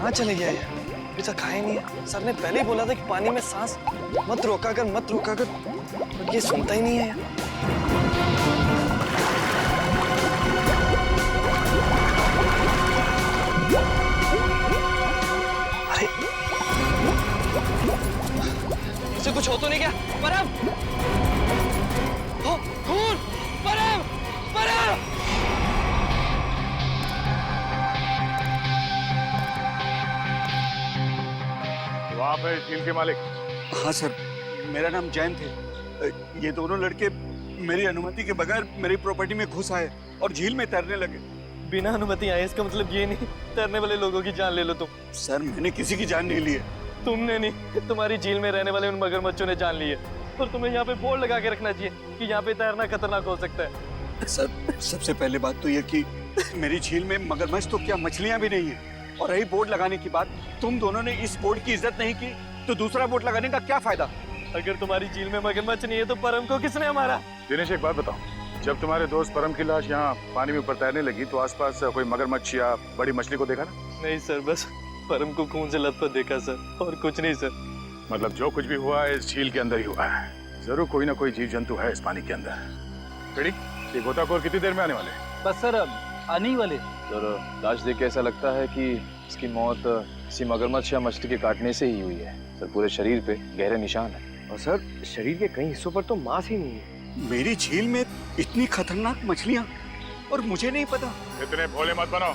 कहाँ चले गया ये? अभी तक आया नहीं है। सर ने पहले ही बोला था कि पानी में सांस मत रोका कर, मत रोका कर, बट ये सुनता ही नहीं है यार। अरे इसे कुछ हो तो नहीं क्या? परम! हो, खून! परम! परम! आप है झील के मालिक? हाँ सर, मेरा नाम जैन थे। ये दोनों लड़के मेरी अनुमति के बगैर मेरी प्रॉपर्टी में घुस आए और झील में तैरने लगे। बिना अनुमति आए इसका मतलब ये नहीं तैरने वाले लोगों की जान ले लो तुम। सर मैंने किसी की जान नहीं ली है। तुमने नहीं, तुम्हारी झील में रहने वाले उन मगरमच्छों ने जान ली है। और तुम्हें यहाँ पे बोर्ड लगा के रखना चाहिए कि यहाँ पे तैरना खतरनाक हो सकता है। सर सबसे पहले बात तो ये कि मेरी झील में मगरमच्छ तो क्या मछलियाँ भी नहीं है। और रही बोर्ड लगाने की बात, तुम दोनों ने इस बोर्ड की इज्जत नहीं की तो दूसरा बोर्ड लगाने का क्या फायदा? अगर तुम्हारी झील में मगरमच्छ नहीं है तो परम को किसने मारा? दिनेश एक बात बताओ, जब तुम्हारे दोस्त परम की लाश यहाँ पानी में ऊपर तैरने लगी तो आसपास कोई मगरमच्छ या बड़ी मछली को देखा ना? नहीं सर, बस परम को खून से लथपथ देखा सर, और कुछ नहीं सर। मतलब जो कुछ भी हुआ है इस झील के अंदर ही हुआ है। जरूर कोई ना कोई जीव जंतु है इस पानी के अंदर। पिड़ी, ये गोताखोर कितनी देर में आने वाले? बस सर आने ही वाले। सर लाश देख के ऐसा लगता है कि इसकी मौत किसी मगरमच्छ या मछली के काटने से ही हुई है। सर पूरे शरीर पे गहरे निशान है। और सर शरीर के कई हिस्सों पर तो मांस ही नहीं है। मेरी झील में इतनी खतरनाक मछलियाँ और मुझे नहीं पता। इतने भोले मत बनो।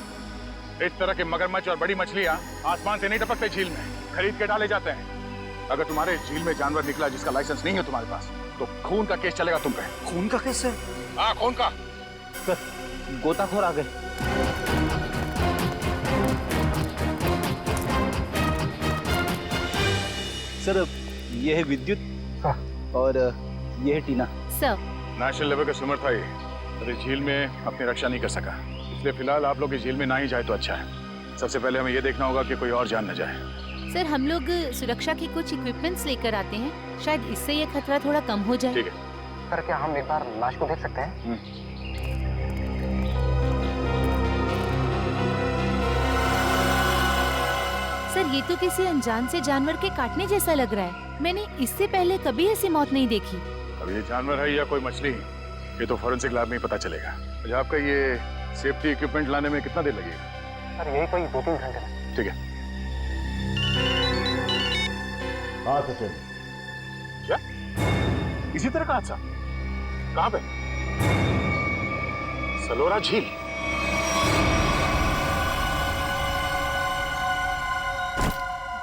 इस तरह के मगरमच्छ और बड़ी मछलियाँ आसमान से नहीं टपकते झील में, खरीद के डाले जाते हैं। अगर तुम्हारे झील में जानवर निकला जिसका लाइसेंस नहीं है तुम्हारे पास तो खून का केस चलेगा तुम पे। खून का केस है? हाँ खून का। सर गोताखोर आ गए। सर ये है विद्युत और ये है टीना। सर नेशनल लेवल का स्विमर था ये, अरे झील में अपनी रक्षा नहीं कर सका, इसलिए फिलहाल आप लोग इस झील में ना ही जाए तो अच्छा है। सबसे पहले हमें ये देखना होगा कि कोई और जान न जाए। सर हम लोग सुरक्षा के कुछ इक्विपमेंट्स लेकर आते हैं, शायद इससे ये खतरा थोड़ा कम हो जाए। ठीक है। सर क्या हम एक बार लाश को देख सकते हैं? सर ये तो किसी अनजान से जानवर के काटने जैसा लग रहा है। मैंने इससे पहले कभी ऐसी मौत नहीं देखी। अब ये जानवर है या कोई मछली, ये तो फॉरेंसिक लैब में ही पता चलेगा। अच्छा आपका ये सेफ्टी इक्विपमेंट लाने में कितना देर लगेगा? सर यही कोई 2-3 घंटे में। ठीक है। हाँ सचिन। क्या इसी तरह का हादसा? कहाँ पे? सलोरा झील।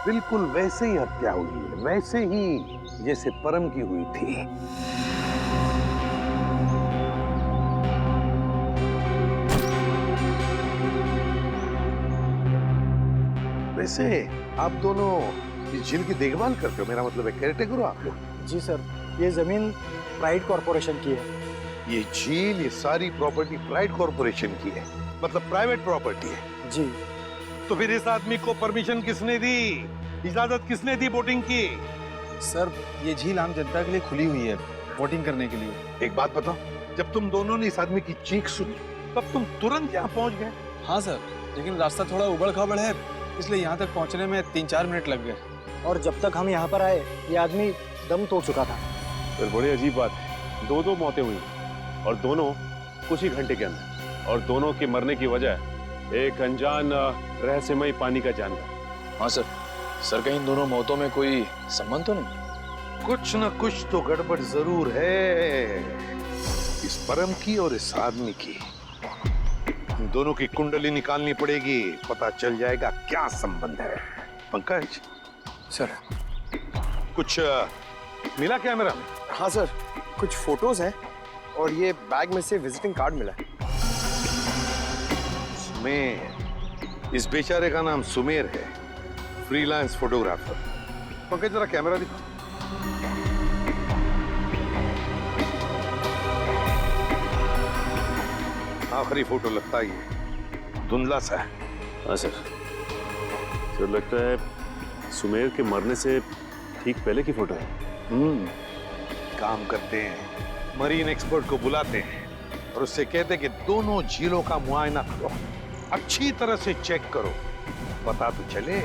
बिल्कुल वैसे ही हत्या हुई है, वैसे ही जैसे परम की हुई थी। वैसे आप दोनों इस झील की देखभाल करते हो, मेरा मतलब है केयरटेकर हो आप लोग? जी सर, ये जमीन प्राइड कॉर्पोरेशन की है। ये झील, ये सारी प्रॉपर्टी प्राइड कॉर्पोरेशन की है, मतलब प्राइवेट प्रॉपर्टी है। जी। तो फिर इस आदमी को परमिशन किसने दी, इजाजत किसने दी बोटिंग की? सर ये झील आम जनता के लिए खुली हुई है बोटिंग करने के लिए। एक बात बताओ, जब तुम दोनों ने इस आदमी की चीख सुनी तब तुम तुरंत यहाँ पहुंच गए? हाँ सर, लेकिन रास्ता थोड़ा उबड़ खाबड़ है, इसलिए यहाँ तक पहुँचने में 3-4 मिनट लग गए। और जब तक हम यहाँ पर आए ये आदमी दम तोड़ चुका था। सर बड़ी अजीब बात है, दो मौतें हुई और दोनों कुछ ही घंटे के अंदर, और दोनों के मरने की वजह एक अनजान रहस्यमय पानी का जानवर। हाँ सर, सर कहीं इन दोनों मौतों में कोई संबंध तो नहीं? कुछ न कुछ तो गड़बड़ जरूर है इस परम की और इस आदमी की। इन दोनों की कुंडली निकालनी पड़ेगी, पता चल जाएगा क्या संबंध है। पंकज सर कुछ मिला क्या मेरा? हाँ सर, कुछ फोटोज हैं और ये बैग में से विजिटिंग कार्ड मिला है। सुमेर, इस बेचारे का नाम सुमेर है, फ्रीलांस फोटोग्राफर। पंकज जरा कैमरा दिखा। आखिरी फोटो लगता ही है, धुंधला सा है। हाँ सर, सर लगता है सुमेर के मरने से ठीक पहले की फोटो है। काम करते हैं, मरीन एक्सपर्ट को बुलाते हैं और उससे कहते हैं कि दोनों झीलों का मुआयना करो, अच्छी तरह से चेक करो, पता तो चले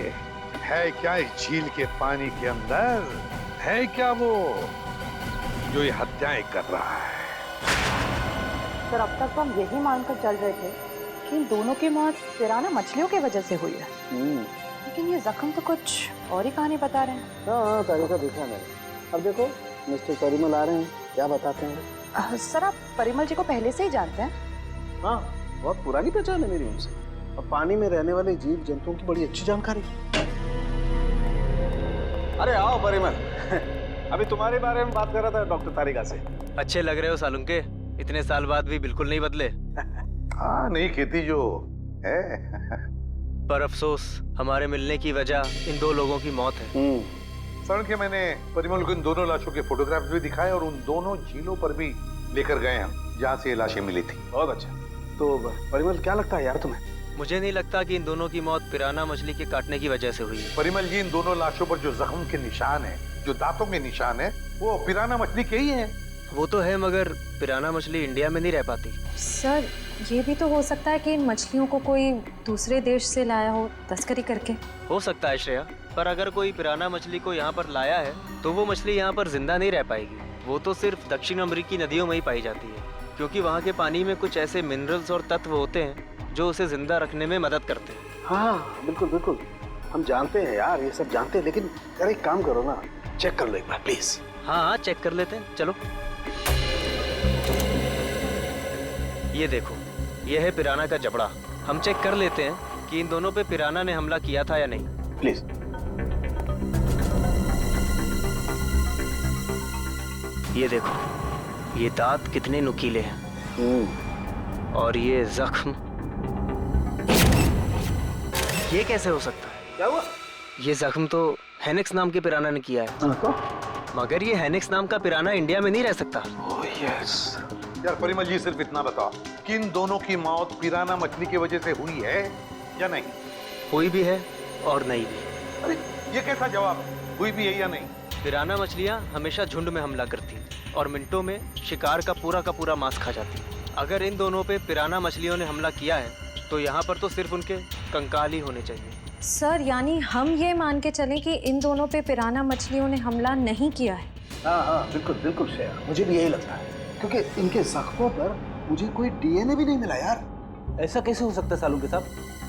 है क्या इस झील के पानी के अंदर, है क्या वो जो ये हत्याएं कर रहा है। सर अब तक तो हम यही मानकर चल रहे थे कि इन दोनों की मौत पिराना मछलियों की वजह से हुई है, लेकिन ये जख्म तो कुछ और ही कहानी बता रहे हैं। हाँ तरीका देखा मैंने। अब देखो मिस्टर परिमल आ रहे हैं, क्या बताते हैं। सर आप परिमल जी को पहले से ही जानते हैं? हाँ बहुत पुरानी पहचान है मेरी उनसे, और पानी में रहने वाले जीव जंतुओं की बड़ी अच्छी जानकारी। अरे आओ परिमल अभी तुम्हारे बारे में बात कर रहा था डॉक्टर तारिका से। अच्छे लग रहे हो सालुंके, इतने साल बाद भी बिल्कुल नहीं बदले। हाँ नहीं खेती जो है पर अफसोस हमारे मिलने की वजह इन दो लोगों की मौत है। सर के मैंने परिमल को इन दोनों लाशों के फोटोग्राफ्स भी दिखाए और उन दोनों झीलों पर भी लेकर गए हम जहाँ से ये लाशें मिली थी। बहुत अच्छा। तो परिमल क्या लगता है यार तुम्हें? मुझे नहीं लगता कि इन दोनों की मौत पिराना मछली के काटने की वजह से हुई है। परिमल जी इन दोनों लाशों पर जो जख्म के निशान है, जो दांतों के निशान है, वो पिराना मछली के ही है। वो तो है, मगर पिराना मछली इंडिया में नहीं रह पाती। सर ये भी तो हो सकता है कि इन मछलियों को कोई दूसरे देश से लाया हो तस्करी करके। हो सकता है श्रेया, पर अगर कोई पिराना मछली को यहाँ पर लाया है तो वो मछली यहाँ पर जिंदा नहीं रह पाएगी। वो तो सिर्फ दक्षिण अमेरिकी नदियों में ही पाई जाती है, क्योंकि वहाँ के पानी में कुछ ऐसे मिनरल्स और तत्व होते हैं जो उसे जिंदा रखने में मदद करते हैं। हाँ बिल्कुल बिल्कुल, हम जानते हैं यार, ये सब जानते हैं, लेकिन यार एक काम करो ना, चेक कर लो एक बार प्लीज। हाँ चेक कर लेते हैं, चलो। ये देखो, ये है पिराना का जबड़ा। हम चेक कर लेते हैं कि इन दोनों पे पिराना ने हमला किया था या नहीं। प्लीज। ये देखो, ये दांत कितने नुकीले हैं, और ये जख्म, ये कैसे हो सकता है? क्या हुआ? ये जख्म तो हेनेक्स नाम के पिराना ने किया है। मगर ये हेनेक्स नाम का पिराना इंडिया में नहीं रह सकता। Oh yes. यार परिमल जी सिर्फ इतना बताओ कि इन दोनों की मौत पिराना मछली की वजह से हुई है या नहीं? हुई भी है और नहीं भी। अरे ये कैसा जवाब, हुई भी है या नहीं? पिराना मछलियाँ हमेशा झुंड में हमला करती हैं और मिनटों में शिकार का पूरा मांस खा जाती हैं। अगर इन दोनों पे पिराना मछलियों ने हमला किया है तो यहाँ पर तो सिर्फ उनके कंकाल ही होने चाहिए। सर यानी हम ये मान के चलें कि इन दोनों पे पिराना मछलियों ने हमला नहीं किया है? हाँ बिल्कुल बिल्कुल श्रेया, मुझे भी यही लगता है, क्योंकि इनके जख्मों पर मुझे कोई डीएनए भी नहीं मिला यार। ऐसा कैसे हो सकता है सालुंके साहब?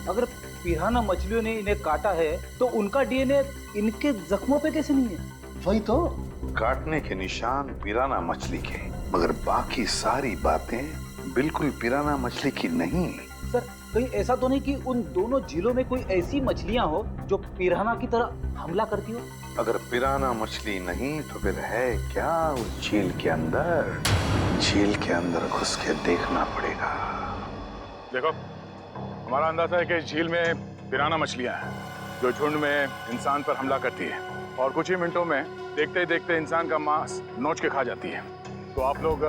अगर पिराना मछलियों ने इन्हें काटा है तो उनका डीएनए इनके जख्मों पे कैसे नहीं है? वही तो, काटने के निशान पिराना मछली के, मगर बाकी सारी बातें बिल्कुल पिराना मछली की नहीं। सर कहीं ऐसा तो नहीं कि उन दोनों झीलों में कोई ऐसी मछलियां हो जो पिराना की तरह हमला करती हो? अगर पिराना मछली नहीं तो फिर है क्या उस झील के अंदर? झील के अंदर घुस के देखना पड़ेगा। देखो, हमारा अंदाजा है कि इस झील में पिराना मछलियां हैं जो झुंड में इंसान पर हमला करती है और कुछ ही मिनटों में देखते ही देखते इंसान का मांस नोच के खा जाती है। तो आप लोग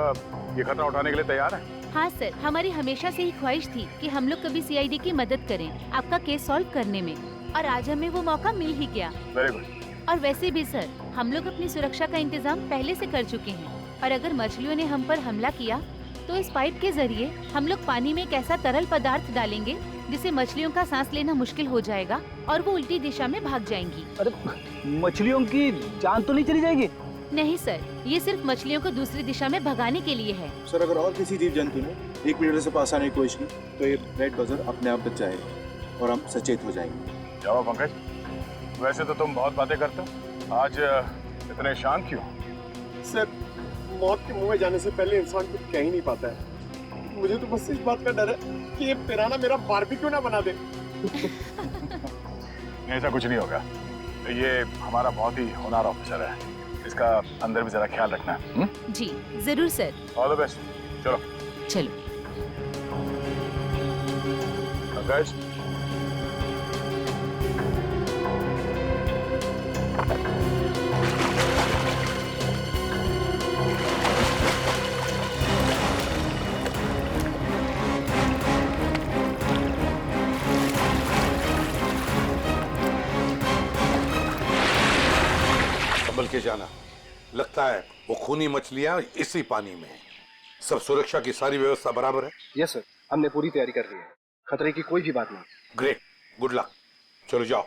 ये खतरा उठाने के लिए तैयार हैं? हाँ सर, हमारी हमेशा से ही ख्वाहिश थी कि हम लोग कभी सीआईडी की मदद करें आपका केस सॉल्व करने में, और आज हमें वो मौका मिल ही गया। Very good. और वैसे भी सर, हम लोग अपनी सुरक्षा का इंतजाम पहले से कर चुके हैं, और अगर मछलियों ने हम पर हमला किया तो इस पाइप के जरिए हम लोग पानी में एक ऐसा तरल पदार्थ डालेंगे जिससे मछलियों का सांस लेना मुश्किल हो जाएगा और वो उल्टी दिशा में भाग जाएंगी। अरे मछलियों की जान तो नहीं चली जाएगी? नहीं सर, ये सिर्फ मछलियों को दूसरी दिशा में भगाने के लिए है। सर अगर और किसी जीव जंतु ने 1 मीटर से पास आने की कोशिश की तो ये रेड बजर अपने आप बच जाएगा और हम सचेत हो जाएंगे। जाओ पंकज, वैसे तो तुम बहुत बातें करते हो, आज इतने शांत क्यों? सर मौत के मुंह में जाने से पहले इंसान कुछ कह ही नहीं पाता है। मुझे तो बस इस बात का डर है कि ये पिराना मेरा बारबेक्यू ना बना दे। ऐसा कुछ नहीं होगा, ये हमारा बहुत ही होनहार ऑफिसर है, इसका अंदर भी जरा ख्याल रखना। जी जरूर सर। All the best. चलो चलो। पंकज, संभल के जाना, लगता है वो खूनी मछलियां इसी पानी में हैं। सब सुरक्षा की सारी व्यवस्था बराबर है? यस सर, हमने पूरी तैयारी कर ली है, खतरे की कोई भी बात नहीं। Great, good luck. चलो जाओ।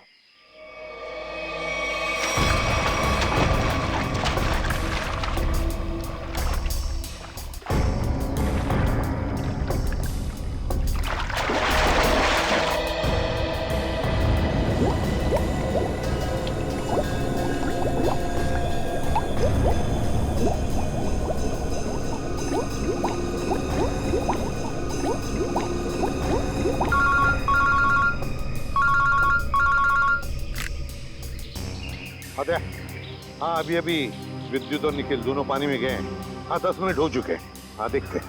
अरे हाँ, अभी अभी विद्युत और निखिल दोनों पानी में गए हैं। हाँ 10 मिनट हो चुके हैं। हाँ देखते हैं।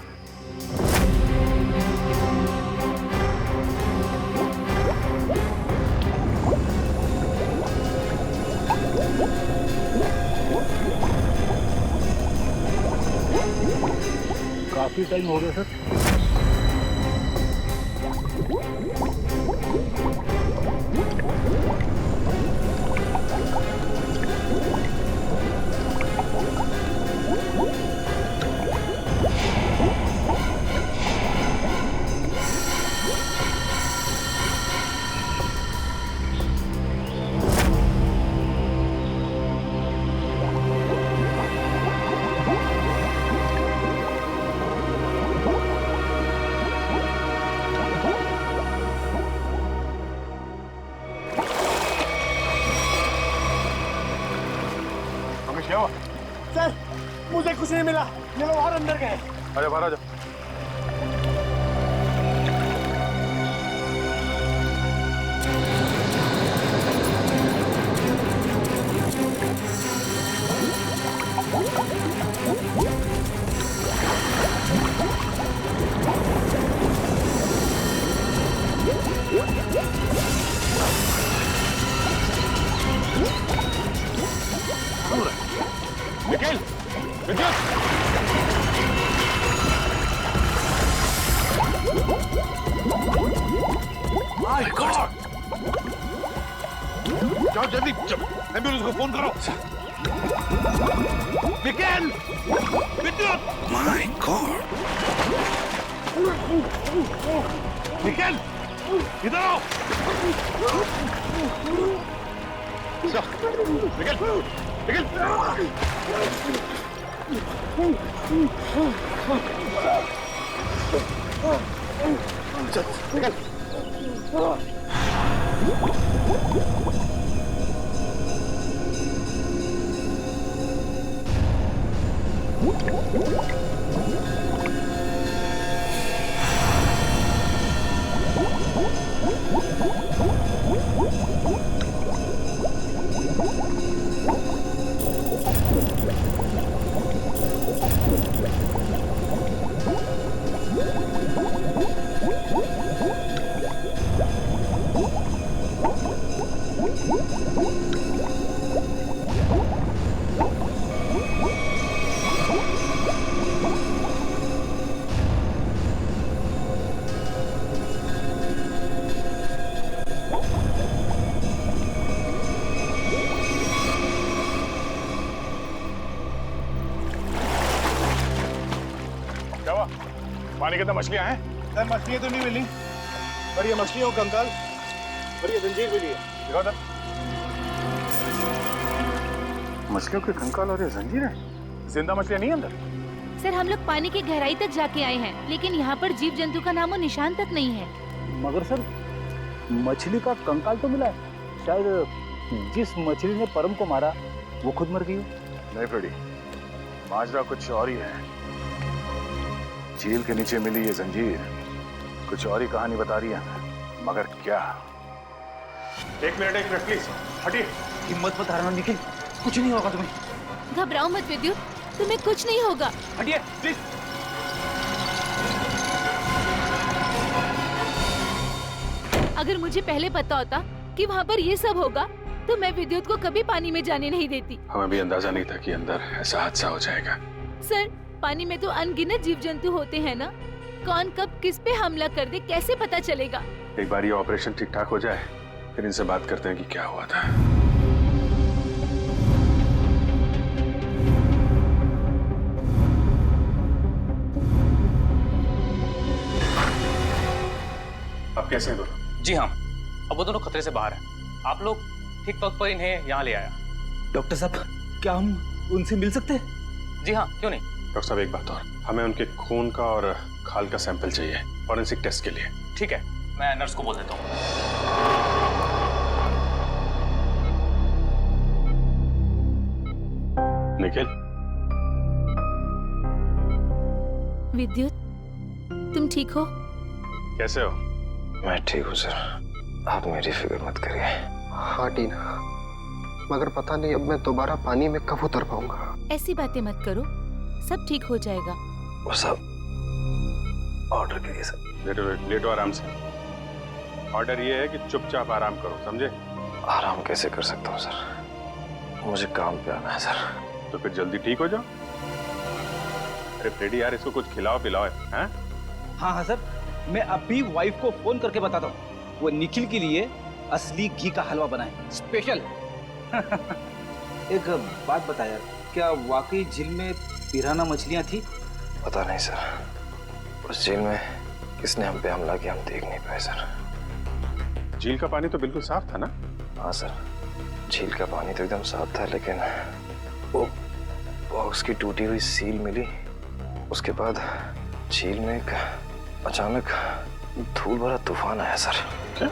काफी टाइम हो गया सर। क्या हुआ? सर मुझे कुछ नहीं मिला, ये लोग और अंदर गए। अरे बाहर आ जाओ। निखिल, विद्युत! My god! जाओ जल्दी, एम्बुलेंस को फोन करो। निखिल! विद्युत! My god! निखिल! इधर आओ! निखिल! निखिल! चल, निकल! पानी के अंदर मछलियां हैं? सर मछलियां तो नहीं मिली, पर ये मछलियों का कंकाल और ये जंजीर मिली है। दिखाओ इधर। मछलियों के कंकाल और ये जंजीर है? जिंदा मछलियां नहीं अंदर? सर हम लोग पानी की गहराई तक जाके आए हैं, लेकिन यहाँ पर जीव जंतु का नामो निशान तक नहीं है। मगर सर मछली का कंकाल तो मिला है। शायद जिस मछली ने परम को मारा वो खुद मर गई। नहीं फ्रेडी, माजरा कुछ और ही है। झील के नीचे मिली ये जंजीर कुछ और ही कहानी बता रही है, मगर क्या? एक मिनट प्लीज हटिए। हिम्मत मत हारना निखिल, कुछ नहीं होगा तुम्हें। घबराओ मत विद्युत, तुम्हें कुछ नहीं होगा। हटिए प्लीज। अगर मुझे पहले पता होता कि वहाँ पर ये सब होगा तो मैं विद्युत को कभी पानी में जाने नहीं देती। हमें भी अंदाजा नहीं था कि अंदर ऐसा हादसा हो जाएगा। सर पानी में तो अनगिनत जीव जंतु होते हैं ना, कौन कब किस पे हमला कर दे कैसे पता चलेगा? एक बार ये ऑपरेशन ठीक ठाक हो जाए फिर इनसे बात करते हैं कि क्या हुआ था। आप कैसे हैं दोनों? जी हाँ, अब वो दोनों खतरे से बाहर हैं। आप लोग ठीक वक्त पर इन्हें यहाँ ले आया। डॉक्टर साहब, क्या हम उनसे मिल सकते हैं? जी हाँ, क्यों नहीं। डॉक्टर साहब एक बात और, हमें उनके खून का और खाल का सैंपल चाहिए फॉरेंसिक टेस्ट के लिए। ठीक है, मैं नर्स को बोल देता हूँ। निखिल, विद्युत, तुम ठीक हो? कैसे हो? मैं ठीक हूँ सर, आप मेरी फिक्र मत करिए। हाँ टीना, मगर पता नहीं अब मैं दोबारा पानी में कब उतर पाऊंगा। ऐसी बातें मत करो, सब ठीक हो जाएगा। वो सब ऑर्डर करिए सर। लेटो आराम से। ऑर्डर ये है कि चुपचाप आराम करो, समझे? आराम कैसे कर सकता हूँ सर, मुझे काम पे आना है सर। तो फिर जल्दी ठीक हो जाओ। अरे फ्रेडी यार, इसको कुछ खिलाओ पिलाओ, हैं? हाँ सर, मैं अभी वाइफ को फोन करके बताता हूँ, वो निखिल के लिए असली घी का हलवा बनाए स्पेशल। एक बात बता यार, क्या वाकई झील में पिराना मछलियाँ थी? पता नहीं सर, उस झील में किसने हम पे हमला किया हम देख नहीं पाए सर। झील का पानी तो बिल्कुल साफ था ना? हाँ सर, झील का पानी तो एकदम साफ था, लेकिन वो बॉक्स की टूटी हुई सील मिली। उसके बाद झील में एक अचानक धूल भरा तूफान आया सर। क्या?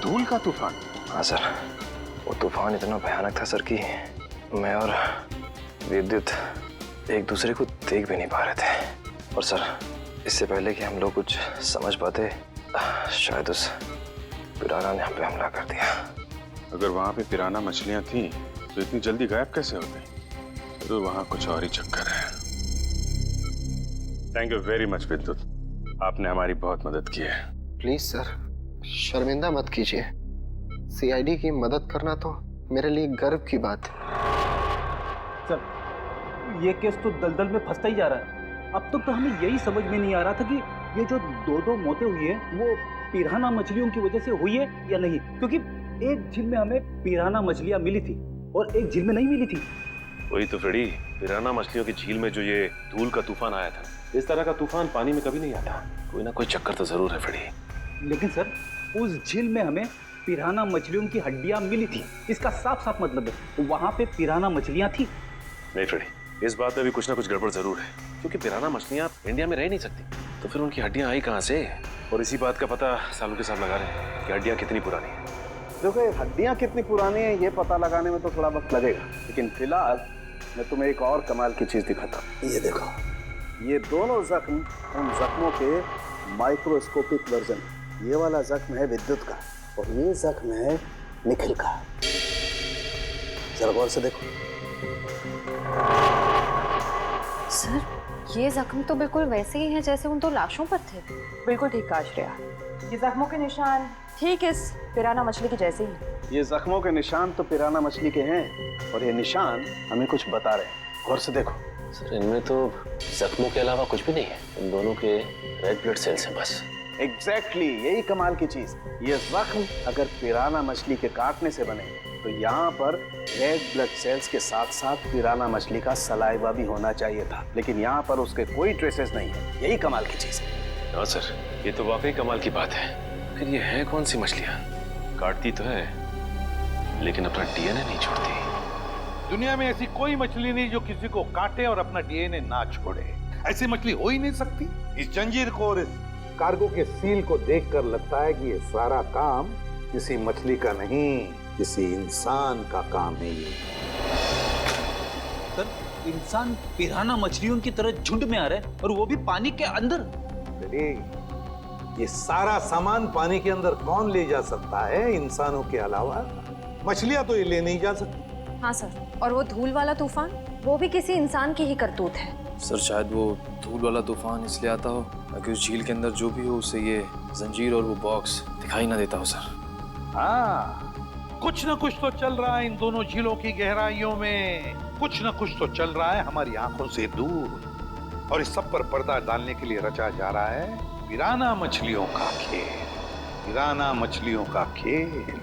धूल का तूफान? हाँ सर, वो तूफान इतना भयानक था सर कि मैं और विद्युत एक दूसरे को देख भी नहीं पा रहे थे। और सर, इससे पहले कि हम लोग कुछ समझ पाते, शायद उस पिराना ने हम पे हमला कर दिया। अगर वहां पे पिराना मछलियां थी तो इतनी जल्दी गायब कैसे हो गई? तो वहां कुछ और ही चक्कर है। थैंक यू वेरी मच विद्युत, आपने हमारी बहुत मदद की है। प्लीज सर, शर्मिंदा मत कीजिए। सीआईडी की मदद करना तो मेरे लिए गर्व की बात है। सर, ये केस तो दलदल में फंसता ही जा रहा है। अब तक तो हमें यही समझ में नहीं आ रहा था कि ये जो दो मौतें हुई है वो पिराना मछलियों की वजह से हुई है या नहीं, क्योंकि एक झील में हमें पिराना मछलियां मिली थी और एक झील में नहीं मिली थी। वही तो फ्रेडी, पिराना मछलियों की झील में जो ये धूल का तूफान आया था, इस तरह का तूफान पानी में कभी नहीं आता। कोई ना कोई चक्कर तो जरूर है फ्रेडी। लेकिन सर, उस झील में हमें पिराना मछलियों की हड्डियां मिली थी, इसका साफ साफ मतलब है वहां पे पिराना मछलियां थी। नहीं फ्रेडी, इस बात में भी कुछ ना कुछ गड़बड़ जरूर है, क्योंकि पिराना मछलियां इंडिया में रह नहीं सकती, तो फिर उनकी हड्डियां आई कहां से? और इसी बात का पता सालों के साथ लगा रहे हैं कि हड्डियां कितनी पुरानी है। देखो, ये हड्डियां कितनी पुरानी है ये पता लगाने में तो थोड़ा वक्त लगेगा, लेकिन फिलहाल मैं तुम्हें एक और कमाल की चीज दिखाता हूँ। ये देखो, ये दोनों जख्म उन जख्मों के माइक्रोस्कोपिक वर्जन। ये वाला जख्म है विद्युत का और ये जख्म है निखिल का। जरा गौर से देखो। सर, ये जख्म तो बिल्कुल वैसे ही हैं जैसे उन दो लाशों पर थे। बिल्कुल ठीक कहा श्रेया, ये जख्मों के निशान ठीक इस पिराना मछली के जैसे ही। ये जख्मों के निशान तो पिराना मछली के हैं और ये निशान हमें कुछ बता रहे हैं। गौर से देखो। सर, इनमें तो जख्मों के अलावा कुछ भी नहीं है, इन दोनों के रेड ब्लड सेल्स हैं बस। एग्जैक्टली, यही कमाल की चीज। ये जख्म अगर पिराना मछली के काटने से बने तो यहाँ पर रेड ब्लड सेल्स के साथ साथ पिराना मछली का सलाइवा भी होना चाहिए था, लेकिन यहाँ पर उसके कोई ट्रेसेस नहीं है। यही कमाल की चीज है। हाँ सर, ये तो वाकई कमाल की बात है। फिर ये है कौन सी मछलियाँ? काटती तो है लेकिन अपना डीएनए नहीं छोड़ती। दुनिया में ऐसी कोई मछली नहीं जो किसी को काटे और अपना डीएनए ना छोड़े। ऐसी मछली हो ही नहीं सकती। इस जंजीर को और इस कार्गो के सील को देखकर लगता है कि ये सारा काम किसी मछली का नहीं, किसी इंसान का काम है। ये सर, इंसान पिराना मछलियों की तरह झुंड में आ रहे हैं और वो भी पानी के अंदर। अरे, ये सारा सामान पानी के अंदर कौन ले जा सकता है इंसानों के अलावा? मछलियां तो ये ले नहीं जा सकती। हाँ सर, और वो धूल वाला तूफान, वो भी किसी इंसान की ही करतूत है। सर, शायद वो धूल वाला तूफान इसलिए आता हो ताकि उस झील के अंदर जो भी हो उसे ये जंजीर और वो बॉक्स दिखाई ना देता हो। सर, हाँ, कुछ न कुछ तो चल रहा है इन दोनों झीलों की गहराइयों में। कुछ न कुछ तो चल रहा है हमारी आंखों से दूर, और इस सब पर पर्दा डालने के लिए रचा जा रहा है पिराना मछलियों का खेल। पिराना मछलियों का खेल।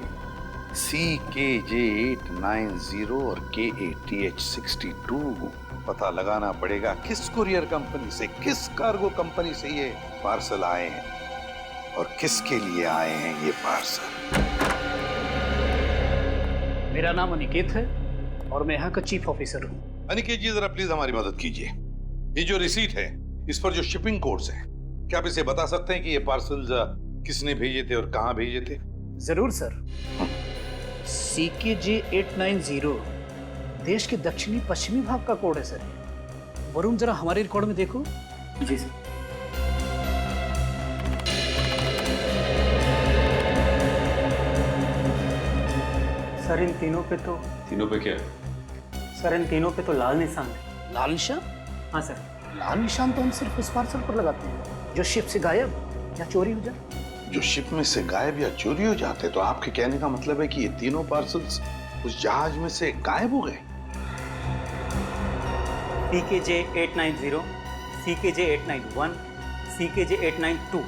CKJ890 और KATH62 पता लगाना पड़ेगा किस कुरियर कंपनी से, किस कार्गो कंपनी से ये पार्सल आए हैं और किसके लिए आए हैं ये पार्सल। मेरा नाम अनिकेत है और मैं यहाँ का चीफ ऑफिसर हूँ। अनिकेत जी जरा प्लीज हमारी मदद कीजिए। ये जो रिसीट है इस पर जो शिपिंग कोड्स हैं, क्या आप इसे बता सकते हैं कि ये पार्सल्स किसने भेजे थे और कहाँ भेजे थे? जरूर सर। CKJ 890 देश के दक्षिणी पश्चिमी भाग का कोड है सर। वरुण जरा हमारे रिकॉर्ड में देखो। जी सर। सर इन तीनों पे तो क्या? सर इन तीनों पे तो लाल निशान है। लाल निशान? हाँ सर। लाल निशान तो हम सिर्फ उस पार्सल पर लगाते हैं जो शिप से गायब या चोरी हो जाए। जो शिप में से गायब या चोरी हो जाते, तो आपके कहने का मतलब है कि ये तीनों पार्सल्स उस जहाज में से गायब हो गए? CKJ 890, CKJ 891, CKJ 892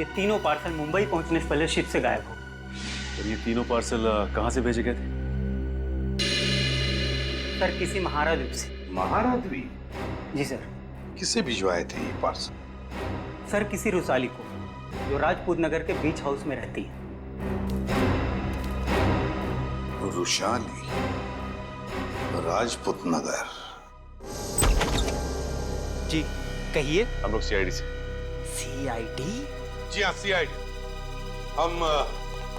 ये तीनों पार्सल मुंबई पहुंचने से पहले शिप से गायब हो। और ये तीनों पार्सल कहाँ से भेजे गए थे? सर किसी महारा द्वीप से। महारा द्वीप? जी सर। किसे भिजवाए थे ये पार्सल? सर किसी रुसाली को, जो राजपूत नगर के बीच हाउस में रहती है। रुशाली, राजपूत नगर। जी कहिए। हम लोग CID से। CID? जी हाँ CID। हम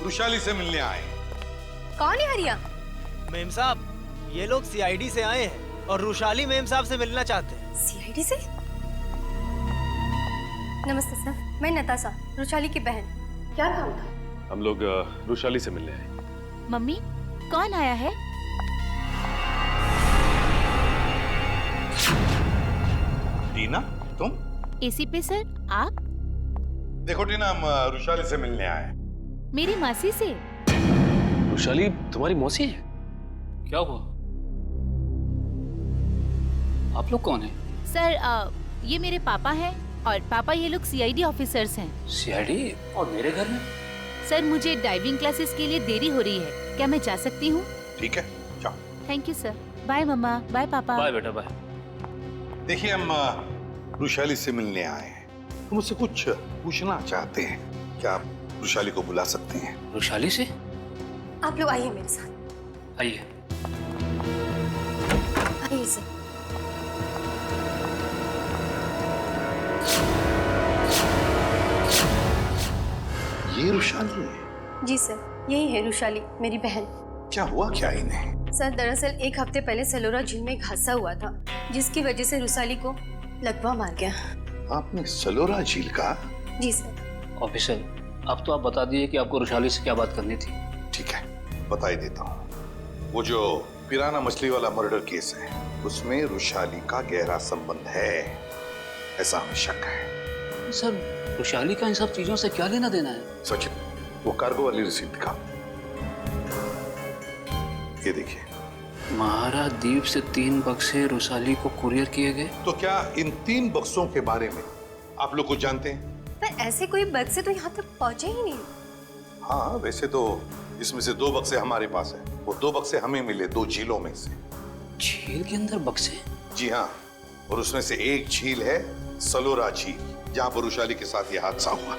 रुशाली से मिलने आए। कौन है हरिया? मेम साहब, ये लोग CID से आए हैं और रुशाली मेम साहब से मिलना चाहते हैं। CID से? नमस्ते सर, मैं नताशा, रुशाली की बहन। क्या काम था? हम लोग रुशाली से मिलने आए। मम्मी, कौन आया है? टीना, तुम? ACP सर, आप? देखो टीना, हम रुशाली से मिलने आए। मेरी मासी से। रुशाली तुम्हारी मौसी है? क्या हुआ? आप लोग कौन हैं? सर ये मेरे पापा हैं और पापा ये लोग CID ऑफिसर्स हैं। CID? और मेरे घर में? सर मुझे डाइविंग क्लासेस के लिए देरी हो रही है, क्या मैं जा सकती हूँ? ठीक है, जाओ। Thank you sir. Bye mamma, bye papa. Bye बेटा, बाय। देखिए, हम रुशाली से मिलने आए हैं। हम उससे कुछ पूछना चाहते हैं। क्या आप रुशाली को बुला सकते हैं? रुशाली से? आप लोग आइए मेरे साथ। आइए। आइए सर। ये रुशाली है? जी सर, यही है रुशाली, मेरी बहन। क्या हुआ क्या इन्हें? सर दरअसल एक हफ्ते पहले सलोरा झील में एक हादसा हुआ था, जिसकी वजह से रुशाली को लकवा मार गया। आपने सलोरा झील का? जी सर। ऑफिसर, अब तो आप बता दिए कि आपको रुशाली से क्या बात करनी थी। ठीक है, बता ही देता हूँ। वो जो पिराना मछली वाला मर्डर केस है, उसमें रुशाली का गहरा संबंध है, ऐसा हमें शक है। सर, रुशाली का इन सब चीजों से क्या लेना देना है? सचिन, वो कार्गो वाली रिसीट दिखा। ये देखिए। महारा द्वीप से 3 बक्से रुशाली को कुरियर किए गए। तो क्या इन 3 बक्सों के बारे में आप लोग कुछ जानते हैं? पर ऐसे कोई बक्से तो यहाँ तक पहुँचे ही नहीं। हाँ, वैसे तो इसमें से 2 बक्से हमारे पास है। वो 2 बक्से हमें मिले 2 झीलों में से। झील के अंदर बक्से? जी हाँ, और उसमें से एक झील है सलोरा झील, जहाँ पर रुशाली के साथ ये हादसा हुआ।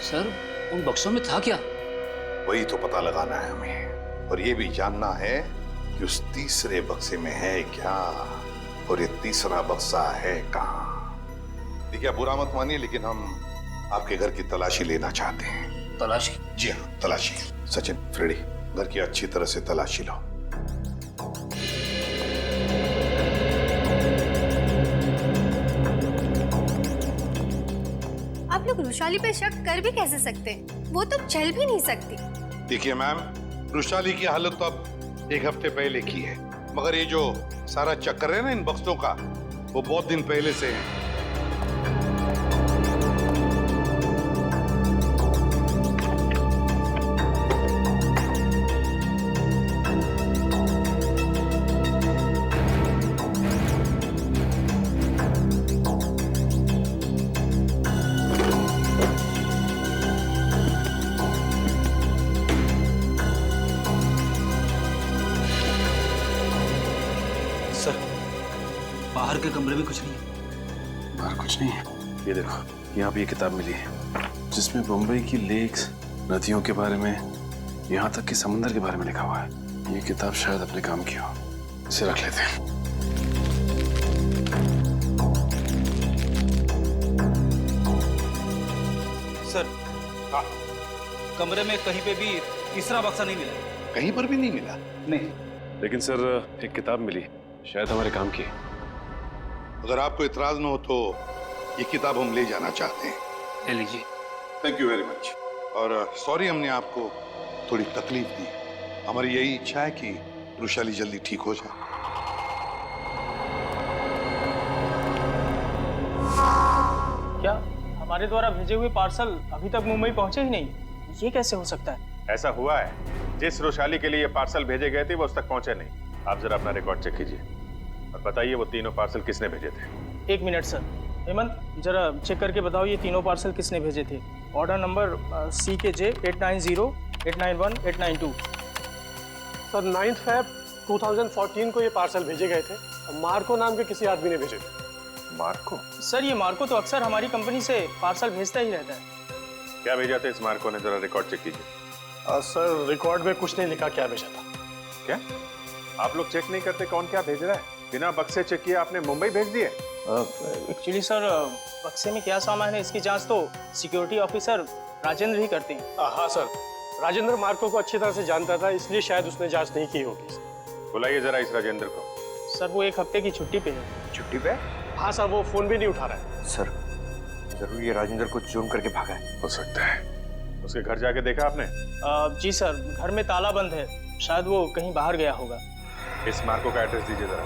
सर, उन बक्सों में था क्या? वही तो पता लगाना है हमें, और ये भी जानना है कि उस तीसरे बक्से में है क्या, और ये तीसरा बक्सा है कहाँ। देखिए, आप बुरा मत मानिए, लेकिन हम आपके घर की तलाशी लेना चाहते हैं। तलाशी? जी हाँ, तलाशी। सचिन, फ्रेडी, घर की अच्छी तरह से तलाशी लो। आप लोग रुशाली पे शक कर भी कैसे सकते हैं? वो तो चल भी नहीं सकती। देखिए मैम, रुशाली की हालत तो अब 1 हफ्ते पहले की है, मगर ये जो सारा चक्कर है ना इन बक्सों का, वो बहुत दिन पहले से है। बाहर के कमरे में कुछ नहीं है। बाहर कुछ नहीं है? ये देखो, यहाँ पे ये किताब मिली है जिसमें बम्बई की लेक्स, नदियों के बारे में, यहाँ तक कि समुंदर के बारे में लिखा हुआ है। ये किताब शायद अपने काम की हो, इसे रख लेते हैं। सर, कमरे में कहीं पे भी तीसरा बक्सा नहीं मिला। कहीं पर भी नहीं मिला? नहीं। लेकिन सर एक किताब मिली, शायद हमारे काम की। अगर आपको इतराज न हो तो ये किताब हम ले जाना चाहते हैं। ले लीजिए। Thank you very much. और सॉरी हमने आपको थोड़ी तकलीफ दी। हमारी यही इच्छा है कि रुशाली जल्दी ठीक हो जाए। क्या हमारे द्वारा भेजे हुए पार्सल अभी तक मुंबई पहुंचे ही नहीं? ये कैसे हो सकता है? ऐसा हुआ है, जिस रोशाली के लिए ये पार्सल भेजे गए थे वो उस तक पहुंचे नहीं। आप जरा अपना रिकॉर्ड चेक कीजिए और बताइए वो तीनों पार्सल किसने भेजे थे। 1 मिनट सर। हेमंत, जरा चेक करके बताओ ये तीनों पार्सल किसने भेजे थे। Order number CKJ 890, 891, 892। Sir 9 Feb 2014 को ये पार्सल भेजे गए थे। मार्को नाम के किसी आदमी ने भेजे थे। मार्को? सर ये मार्को तो अक्सर हमारी कंपनी से पार्सल भेजता ही रहता है। क्या भेजा था इस मार्को ने, जरा रिकॉर्ड चेक कीजिए। सर रिकॉर्ड में कुछ नहीं लिखा क्या भेजा था। क्या आप लोग चेक नहीं करते कौन क्या भेज रहा है? बिना बक्से चेक किए आपने मुंबई भेज दिए? एक्चुअली सर बक्से में क्या सामान है इसकी जांच तो सिक्योरिटी ऑफिसर राजेंद्र ही करते हैं। हाँ सर, राजेंद्र मार्को को अच्छी तरह से जानता था, इसलिए शायद उसने जांच नहीं की होगी। बुलाइए जरा इस राजेंद्र को। सर वो 1 हफ्ते की छुट्टी पे है। छुट्टी पे? हाँ सर, वो फोन भी नहीं उठा रहा है। सर जरूर ये राजेंद्र को जूम करके भागा है। हो सकता है। उसके घर जाके देखा आपने? जी सर, घर में ताला बंद है, शायद वो कहीं बाहर गया होगा। इस मार्को का एड्रेस दीजिए जरा।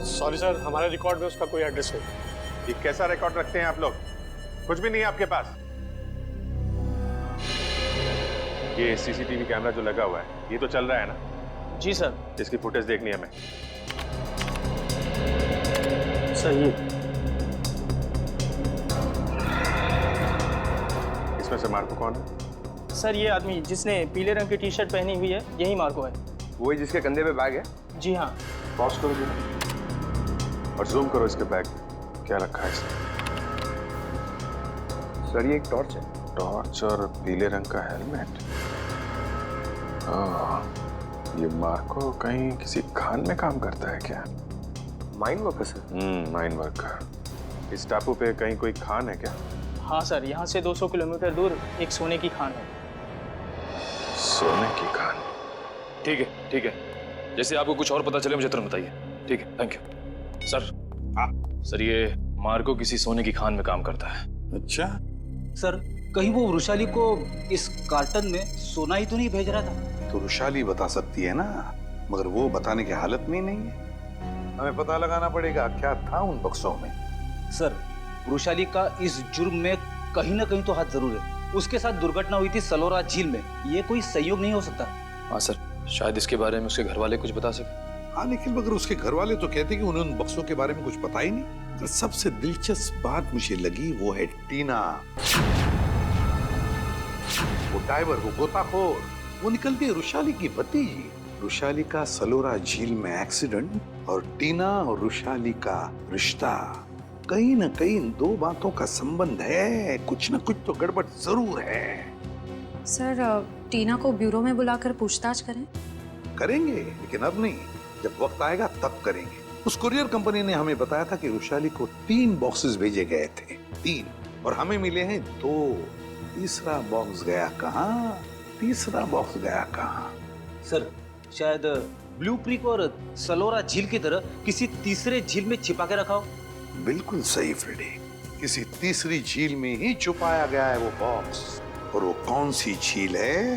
सॉरी सर, हमारे रिकॉर्ड में उसका कोई एड्रेस नहीं। ये कैसा रिकॉर्ड रखते हैं आप लोग? कुछ भी नहीं है आपके पास। ये सीसीटीवी कैमरा जो लगा हुआ है ये तो चल रहा है ना? जी सर। इसकी फुटेज देखनी है हमें। सही। इसमें से मार्को कौन है? सर ये आदमी जिसने पीले रंग की टी-शर्ट पहनी हुई है यही मार्को है। वही जिसके कंधे पे बैग है? जी हाँ। पॉज करो जी और जूम करो इसके बैग में क्या रखा है इसमें। सर ये एक टॉर्च है। टॉर्च और पीले रंग का हेलमेट। ये मार्को कहीं किसी खान में काम करता है क्या? Mine worker sir? Mine worker. इस टापू पे कहीं कोई खान है क्या? हाँ सर, यहाँ से 200 किलोमीटर दूर एक सोने की खान है। सोने की खान? ठीक है, ठीक है। जैसे आपको कुछ और पता चले मुझे तुरंत बताइए। ठीक है, थैंक यू। सर, सर ये मार्को किसी सोने की खान में काम करता है। अच्छा सर, कहीं वो रुशाली को इस कार्टन में सोना ही तो नहीं भेज रहा था? तो रुशाली बता सकती है ना, मगर वो बताने की हालत में ही नहीं है। हमें पता लगाना पड़ेगा क्या था उन बक्सों में। सर, रुशाली का इस जुर्म में कहीं ना कहीं तो हाथ जरूर है। उसके साथ दुर्घटना हुई थी सलोरा झील में। ये कोई संयोग नहीं हो सकता। हाँ सर, शायद इसके बारे में उसके घर वाले कुछ बता सके। हाँ, लेकिन मगर उसके घर वाले तो कहते कि उन्हें उन बक्सों के बारे में कुछ पता ही नहीं। तो सबसे दिलचस्प बात मुझे लगी वो है टीना। वो डाइवर, वो गोताखोर, वो निकलती है रुशाली की भतीजी। रुशाली का सलोरा झील में एक्सीडेंट और टीना और रुशाली का रिश्ता, कहीं ना कहीं इन दो बातों का संबंध है। कुछ ना कुछ तो गड़बड़ जरूर है। सर टीना को ब्यूरो में बुलाकर पूछताछ करें? करेंगे, लेकिन अब नहीं, जब वक्त आएगा तब करेंगे। उस कुरियर कंपनी ने हमें बताया था कि रुशाली को 3 बॉक्सेस भेजे गए थे, 3, और हमें मिले हैं 2। तीसरा बॉक्स गया कहाँ? तीसरा बॉक्स गया कहाँ? सर, शायद ब्लू क्रीक और सलोरा झील की तरह किसी तीसरे झील में छिपा के रखा हो। बिल्कुल सही फ्रेडी, किसी तीसरी झील में ही छुपाया गया है वो बॉक्स। और वो कौन सी झील है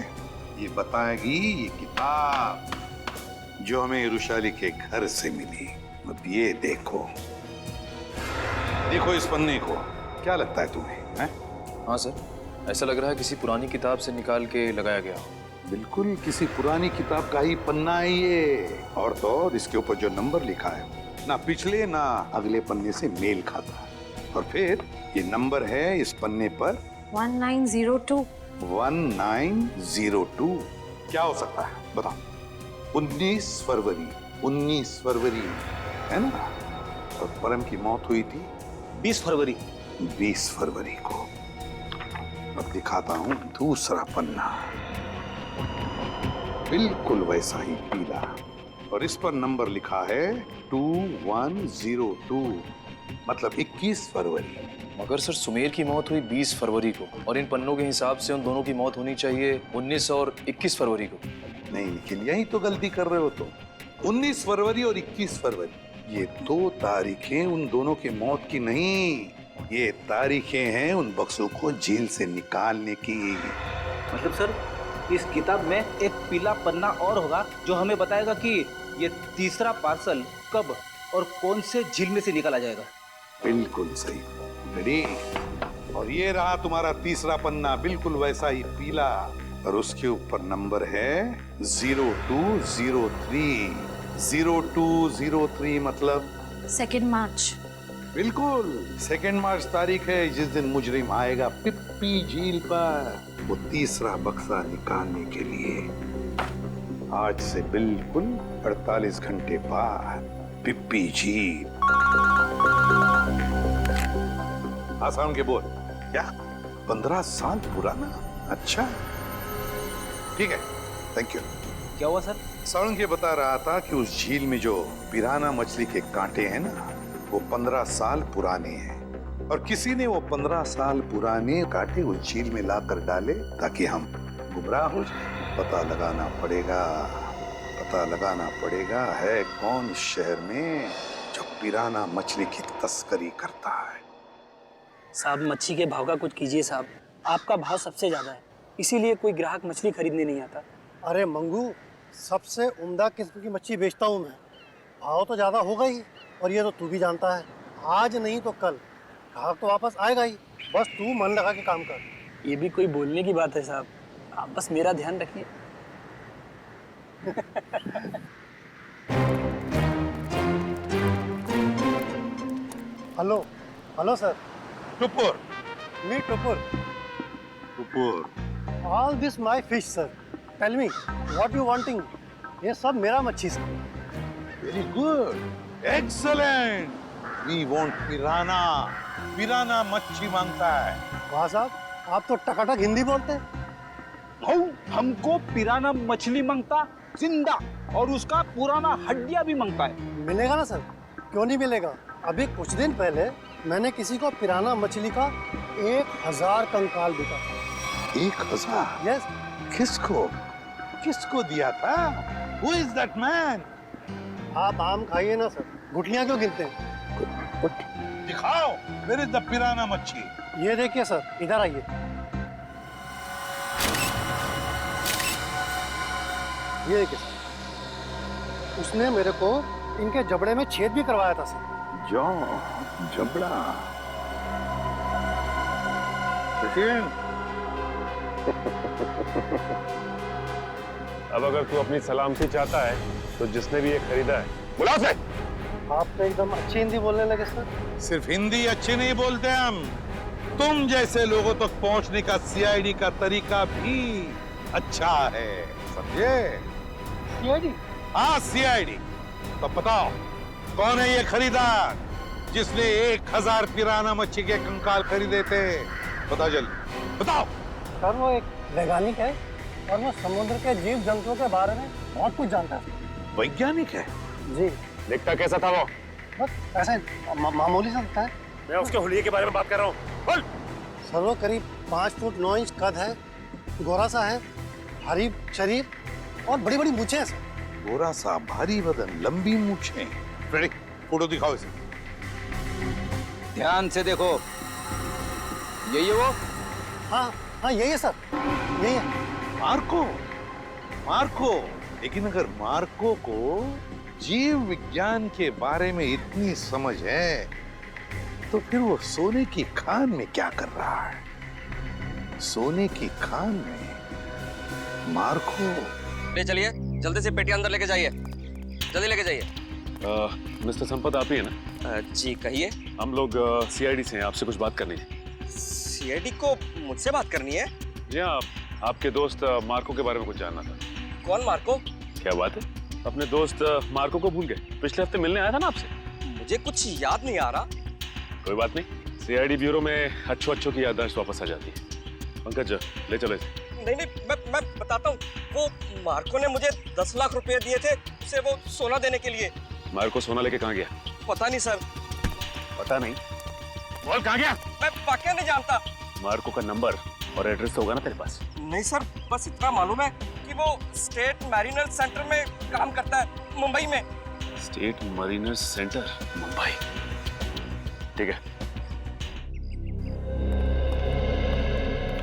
ये बताएगी ये किताब जो हमें रुशाली के घर से मिली। अब ये देखो, देखो इस पन्ने को, क्या लगता है तुम्हें? हैं? हाँ सर, ऐसा लग रहा है किसी पुरानी किताब से निकाल के लगाया गया हो। बिल्कुल किसी पुरानी किताब का ही पन्ना है ये। और तो और इसके ऊपर जो नंबर लिखा है ना पिछले ना अगले पन्ने से मेल खाता है। और फिर ये नंबर है इस पन्ने पर 1902। 1902 क्या हो सकता है बताओ? 19 फरवरी है ना? और परम की मौत हुई थी 20 फरवरी। 20 फरवरी को। अब दिखाता हूं दूसरा पन्ना। बिल्कुल वैसा ही पीला, और इस पर नंबर लिखा है 2102, मतलब 21 फरवरी। मगर सर सुमेर की मौत हुई 20 फरवरी को, और इन पन्नों के हिसाब से उन दोनों की मौत होनी चाहिए 19 और 21 फरवरी को। नहीं निखिल, यही तो गलती कर रहे हो तुम। 19 फरवरी और 21 फरवरी, ये 2 तारीखें उन दोनों की मौत की नहीं, ये तारीखें हैं उन बक्सों को जेल से निकालने की। मतलब सर इस किताब में एक पीला पन्ना और होगा जो हमें बताएगा कि ये तीसरा पार्सल कब और कौन से झील में से निकाला जाएगा। बिल्कुल सही, रेडी। और ये रहा तुम्हारा तीसरा पन्ना, बिल्कुल वैसा ही पीला, और उसके ऊपर नंबर है 0203। 0203 मतलब 2 मार्च। बिल्कुल 2 मार्च तारीख है जिस दिन मुजरिम आएगा पिप्पी झील पर, वो तीसरा बक्सा निकालने के लिए। आज से बिल्कुल 48 घंटे बाद पिप्पी झील। आसान के बोल, क्या 15 साल पुराना? अच्छा ठीक है, थैंक यू। क्या हुआ सर? सावंत ये बता रहा था कि उस झील में जो पिराना मछली के कांटे हैं ना, वो 15 साल पुराने हैं, और किसी ने वो 15 साल पुराने कांटे उस झील में लाकर डाले ताकि हम गुमराह हो जाए। पता लगाना पड़ेगा है कौन इस शहर में जो पिराना मछली की तस्करी करता है। साहब मच्छी के भाव का कुछ कीजिए साहब, आपका भाव सबसे ज्यादा है, इसीलिए कोई ग्राहक मछली खरीदने नहीं आता। अरे मंगू, सबसे उम्दा किस्म की मच्छी बेचता हूँ मैं, भाव तो ज़्यादा होगा ही, और ये तो तू भी जानता है, आज नहीं तो कल ग्राहक तो वापस आएगा ही, बस तू मन लगा के काम कर। ये भी कोई बोलने की बात है साहब, आप बस मेरा ध्यान रखिए। Hello sir. Tupur. Me Tupur. All this my fish sir, tell me what you wanting. ये सब मेरा मच्छी sir. Very good, excellent. We want piranha. Piranha मच्छी मांगता है। वाह साहब, आप तो टकाटक हिंदी बोलते हैं। हमको पिराना मछली मांगता जिंदा, और उसका पुराना हड्डियां भी मांगता है। मिलेगा ना सर, क्यों नहीं मिलेगा। अभी कुछ दिन पहले मैंने किसी को पिराना मछली का 1000 कंकाल बिका था। 1000? यस। किसको दिया था? Who is that man? आप आम खाइए ना सर, गुठलियां क्यों गिनते हैं? दिखाओ, where is the पिराना मच्छी? ये देखिए सर, इधर आइए। ये देखिए सर, उसने मेरे को इनके जबड़े में छेद भी करवाया था सर। जबड़ा। अब अगर तू अपनी सलामती चाहता है तो जिसने भी ये खरीदा है बुला उसे। आप तो एकदम अच्छी हिंदी बोलने लगे सर। सिर्फ हिंदी अच्छी नहीं बोलते हम, तुम जैसे लोगों तक पहुंचने का सीआईडी का तरीका भी अच्छा है, समझे? सीआईडी? हाँ सीआईडी। तो बताओ कौन है ये खरीदार जिसने 1000 पिराना मच्छी के कंकाल खरीदे थे? बताओ जल्दी, बताओ। सर वो एक वैज्ञानिक है, और वो समुद्र के जीव जंतुओं के बारे में बहुत कुछ जानता है। वैज्ञानिक है? जी। दिखता कैसा था वो? बस ऐसे मामूली सा दिखता है। मैं उसके हुलिये के बारे में बात कर रहा हूँ। बोल। सर वो करीब 5 फुट 9 इंच कद है, गोरा सा है, भारी शरीर और बड़ी बड़ी मूछें हैं सर। गोरा सा, भारी बदन, लंबी मूछें। फोटो दिखाओ इसे। ध्यान से देखो, यही है वो? हाँ यही है सर, यही है। मार्को। लेकिन अगर मार्को को जीव विज्ञान के बारे में इतनी समझ है तो फिर वो सोने की खान में क्या कर रहा है? सोने की खान में मार्को। ले चलिए, जल्दी से पेटी अंदर लेके जाइए, जल्दी लेके जाइए। मिस्टर संपत आप ही है ना? जी कहिए। हम लोग सीआईडी से हैं, आपसे कुछ बात करनी है। सीआईडी को मुझसे बात करनी है? जी हाँ, आपके दोस्त मार्को के बारे में कुछ जानना था। कौन मार्को? क्या बात है, अपने दोस्त मार्को को भूल गए? पिछले हफ्ते मिलने आया था ना आपसे। मुझे कुछ याद नहीं आ रहा। कोई बात नहीं, सीआईडी ब्यूरो में अच्छों की याददाश्त वापस आ जाती है। पंकज ले चलो इसे। नहीं मैं बताता हूँ, वो वो मार्को ने मुझे 10 लाख रुपए दिए थे उसे वो सोना देने के लिए। मार्को सोना लेके कहाँ गया? पता नहीं सर। पता नहीं? बोल कहाँ गया? मैं वाकई नहीं जानता। मार्को का नंबर और एड्रेस तो होगा ना तेरे पास? नहीं सर, बस इतना मालूम है कि वो स्टेट मैरिनर सेंटर में काम करता है, मुंबई में। State Mariner centre, Mumbai. ठीक है।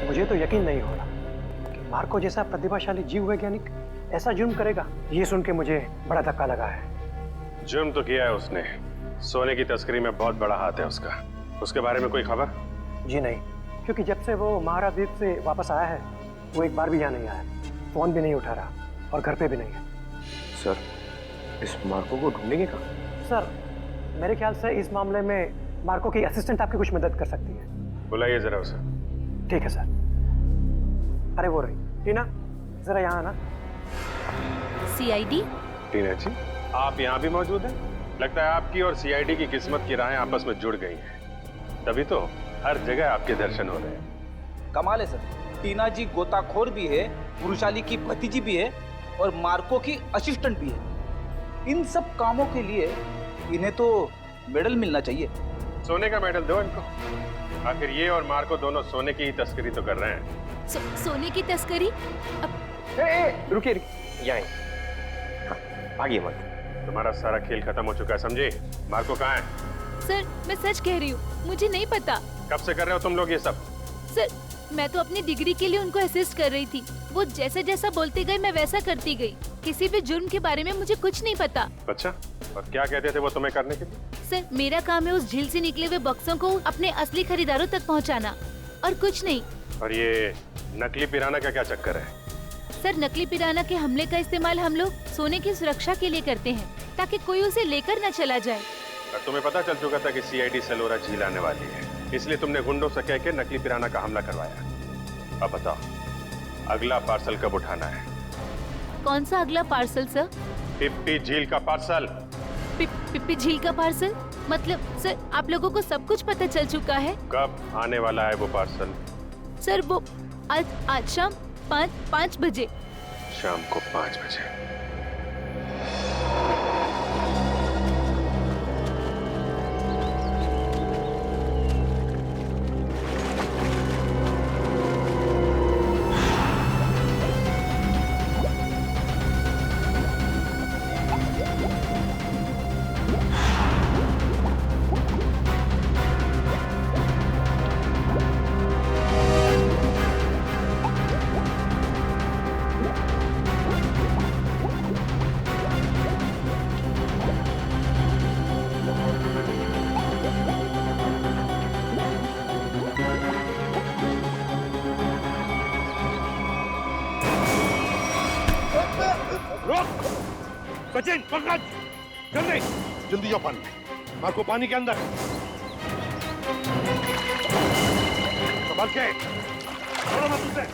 मुझे तो यकीन नहीं हो रहा कि मार्को जैसा प्रतिभाशाली जीव वैज्ञानिक ऐसा जुर्म करेगा। ये सुन के मुझे बड़ा धक्का लगा है। जुर्म तो किया है उसने। सोने की तस्करी में बहुत बड़ा हाथ है उसका। उसके बारे में कोई खबर? जी नहीं, क्योंकि जब से वो महारा द्वीप से वापस आया है वो एक बार भी यहाँ नहीं आया, फोन भी नहीं उठा रहा और घर पे भी नहीं है। सर, इस मार्को को ढूंढेंगे कहाँ? सर, मेरे ख्याल से इस मामले में मार्को की असिस्टेंट आपकी कुछ मदद कर सकती है। बुलाइए जरा उसे। ठीक है सर। अरे वो रही टीना, जरा यहाँ आना। सीआईडी? टीना जी, आप यहाँ भी मौजूद हैं? लगता है आपकी और सीआईडी की किस्मत की राहें आपस में जुड़ गई हैं। तभी तो हर जगह आपके दर्शन हो रहे हैं। कमाल है सर, टीना जी गोताखोर भी है, पुरुषाली की भतीजी भी है और मार्को की असिस्टेंट भी है। इन सब कामों के लिए इन्हें तो मेडल मिलना चाहिए। सोने का मेडल दो इनको। आखिर ये और मार्को दोनों सोने की ही तस्करी तो कर रहे हैं। सोने की तस्करी? रुकिए, यहाँ आगे मत। तुम्हारा सारा खेल खत्म हो चुका है, समझे? मार्को कहाँ है? सर, मैं सच कह रही हूँ, मुझे नहीं पता। कब से कर रहे हो तुम लोग ये सब? सर, मैं तो अपनी डिग्री के लिए उनको असिस्ट कर रही थी। वो जैसा जैसा बोलते गए मैं वैसा करती गई। किसी भी जुर्म के बारे में मुझे कुछ नहीं पता। अच्छा, और क्या कहते थे वो तुम्हें करने के लिए? सर, मेरा काम है उस झील से निकले हुए बक्सों को अपने असली खरीदारों तक पहुंचाना, और कुछ नहीं। और ये नकली पिराना का क्या चक्कर है? सर, नकली पिराना के हमले का इस्तेमाल हम लोग सोने की सुरक्षा के लिए करते हैं, ताकि कोई उसे लेकर न चला जाए। और तुम्हें पता चल चुका था कि सीआईडी सेलोरा झील आने वाली है, इसलिए तुमने गुंडों से कह के नकली पिराना का हमला करवाया। अब बताओ, अगला पार्सल कब उठाना है? कौन सा अगला पार्सल सर? पिप्पी झील का पार्सल। पिप्पी झील का पार्सल? मतलब सर, आप लोगों को सब कुछ पता चल चुका है? कब आने वाला है वो पार्सल? सर, वो आज शाम 5 बजे। शाम को 5 बजे। सचिन, पकड़! जल्दी जल्दी जाओ पानी में। मार्को पानी के अंदर। संभल के, छोड़ो मत उसे।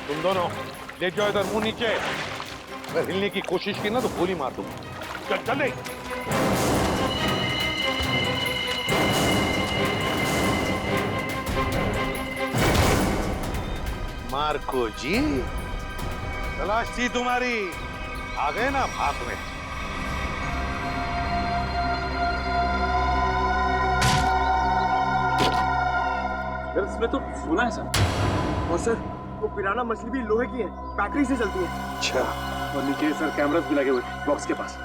तुम दोनों ले जाओ इधर, मुंह नीचे। अगर हिलने की कोशिश की ना तो गोली मार दूंगा। चल चल। मार्को जी, तलाश थी तुम्हारी, आ गए ना भाग में। इसमें तो सोना है सर। और सर, वो पिराना मछली भी लोहे की है, बैटरी से चलती है। अच्छा। और नीचे सर कैमरास भी लगे हुए बॉक्स के पास।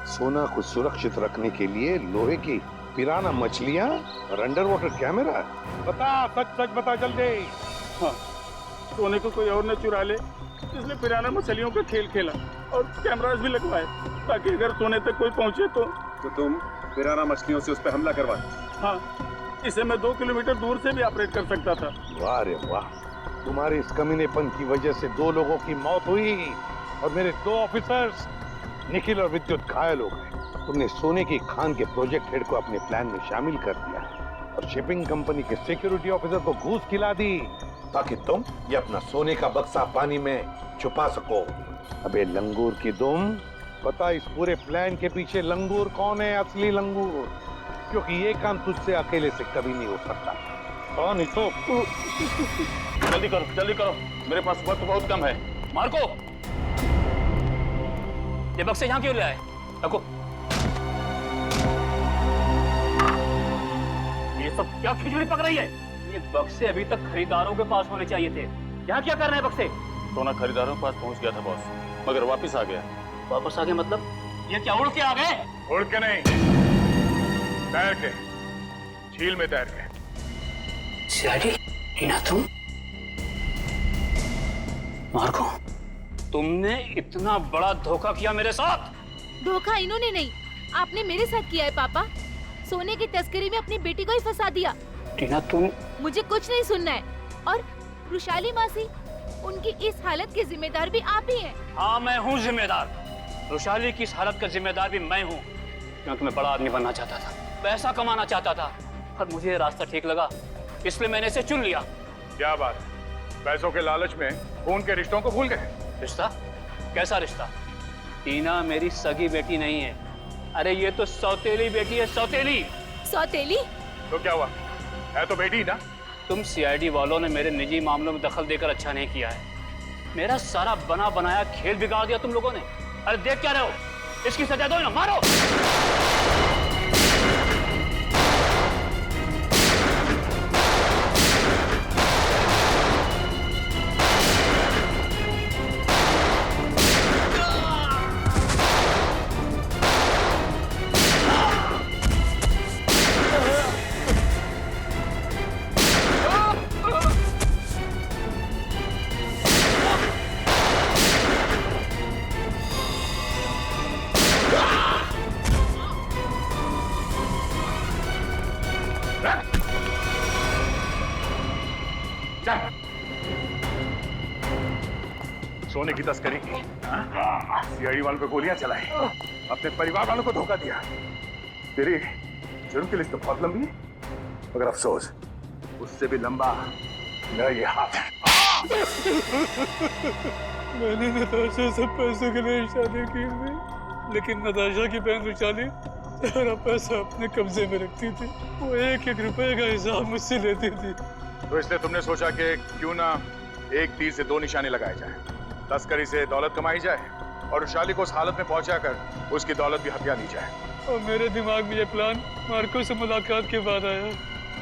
सोना को सुरक्षित रखने के लिए लोहे की पिराना मछलियां और अंडर वाटर कैमरा। बता, सच सच बता जल्दी। हाँ, सोने को कोई और न चुरा ले, इसलिए पिराना मछलियों का खेल खेला और कैमरास भी लगवाए, ताकि अगर सोने तक कोई पहुंचे तो तुम पिराना मछलियों से उस पर हमला करवा। हाँ, इसे मैं 2 किलोमीटर दूर से भी ऑपरेट कर सकता था। वाह रे वाह, तुम्हारे इस कमीनेपन की वजह से 2 लोगों की मौत हुई और मेरे 2 ऑफिसर्स निखिल और विद्युत घायल हो गए। तुमने सोने की खान के प्रोजेक्ट हेड को अपने प्लान में शामिल कर दिया और शिपिंग कंपनी के सिक्योरिटी ऑफिसर को घूस खिला दी ताकि तुम ये अपना सोने का बक्सा पानी में छुपा सको। अबे लंगूर की दुम, पता इस पूरे प्लान के पीछे लंगूर कौन है? असली लंगूर, क्योंकि ये काम तुझसे अकेले से कभी नहीं हो सकता। कौन ही तो जल्दी करो, मेरे पास वक्त बहुत कम है। मार्को, ये बक्से यहाँ क्यों ले आए? रखो। ये सब क्या खिचड़ी पक रही है? ये बक्से अभी तक खरीदारों के पास होने चाहिए थे। यहाँ क्या कर रहे हैं बक्से? सोना खरीदारों के पास पहुंच गया था बॉस, मगर वापस आ गया। वापस आ गए मतलब? ये क्या उड़ के आ गए? उड़ के नहीं, तैर के, झील में तैर के। टीना, तुम? मार्को, तुमने इतना बड़ा धोखा किया मेरे साथ? धोखा इन्होंने नहीं, आपने मेरे साथ किया है पापा। सोने की तस्करी में अपनी बेटी को ही फंसा दिया। टीना, तुम? मुझे कुछ नहीं सुनना है। और रुशाली मासी, उनकी इस हालत के जिम्मेदार भी आप ही हैं। हाँ, मैं हूँ जिम्मेदार। रुशाली की इस हालत का जिम्मेदार भी मैं हूँ, क्योंकि मैं बड़ा आदमी बनना चाहता था, पैसा कमाना चाहता था, और मुझे ये रास्ता ठीक लगा, इसलिए मैंने इसे चुन लिया। क्या बात, पैसों के लालच में खून के रिश्तों को भूल गए? रिश्ता? कैसा रिश्ता? टीना मेरी सगी बेटी नहीं है। अरे ये तो सौतेली बेटी है, सौतेली। सौतेली? तो क्या हुआ, है तो बेटी ना। तुम सीआईडी वालों ने मेरे निजी मामलों में दखल देकर अच्छा नहीं किया है। मेरा सारा बना बनाया खेल बिगाड़ दिया तुम लोगों ने। अरे देख क्या रहे हो, इसकी सजा दो ना, मारो। सोने की तस्करी की, सीआईडी वालों पे गोलियां चलाई, अपने परिवार वालों को धोखा दिया। तेरी जुर्म की लिस्ट तो बहुत लंबी है, मगर अफसोस उससे भी लंबा मेरा ये हाथ है। मैंने नताशा से पैसों के लिए शादी की थी, लेकिन नताशा की बहन रुशाली सारा पैसा अपने कब्जे में रखती थी। वो एक एक रुपए का हिसाब मुझसे लेती थी। तो इसलिए तुमने सोचा कि क्यों ना एक तीर से दो निशाने लगाए जाए, तस्करी से दौलत कमाई जाए और रुशाली को उस हालत में पहुंचाकर उसकी दौलत भी हथिया ली जाए। और मेरे दिमाग में ये प्लान मार्को से मुलाकात के बाद आया,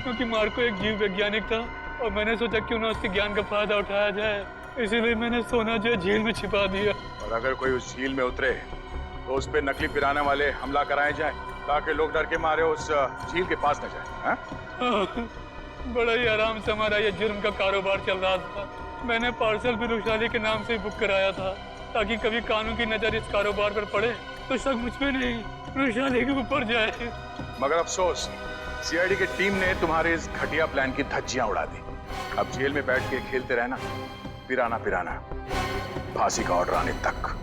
क्योंकि मार्को एक जीव वैज्ञानिक था और मैंने सोचा क्यों ना उसके ज्ञान का फायदा उठाया जाए, इसीलिए मैंने सोना जो झील में छिपा दिया। और अगर कोई उस झील में उतरे तो उस पे नकली पिराने वाले हमला कराए जाए, ताकि लोग डर के मारे उस झील के पास न जाए। बड़ा ही आराम से हमारा ये जुर्म का कारोबार चल रहा था। मैंने पार्सल भी रुशाली के नाम से बुक कराया था, ताकि कभी कानून की नजर इस कारोबार पर पड़े तो शक मुझ पे नहीं, रुशाली के ऊपर जाए। मगर अफसोस, सीआईडी की टीम ने तुम्हारे इस घटिया प्लान की धज्जियां उड़ा दी। अब जेल में बैठ के खेलते रहना, पिराना पिराना, फांसी का ऑर्डर आने तक।